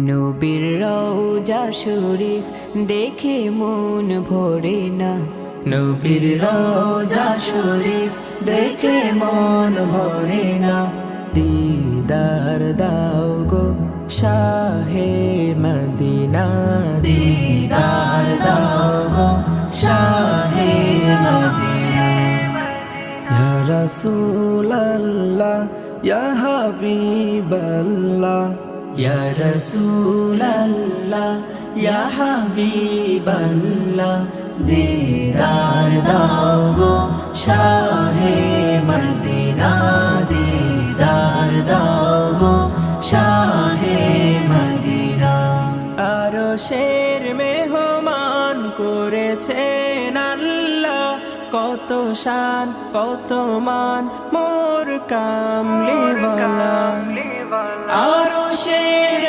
নবীর রওজা শরীফ দেখে মন ভরে না, নবীর রওজা শরীফ দেখে মন ভরে না। দিদার দাও গো শাহে মদিনা, দিদার দাও গো শাহে মদিনা। ইয়া রাসূলাল্লাহ ইয়া হাবিবাল্লাহ, ইয়া রাসূলাল্লাহ ইয়া হাবিবাল্লাহ। দিদার দাও গো শাহে মদিনা, দিদার দাও গো শাহে মদিনা। আরশের মেহমান করেছেন আল্লাহ, কত শান কত মান মোর কামলিওয়ালা। আরশের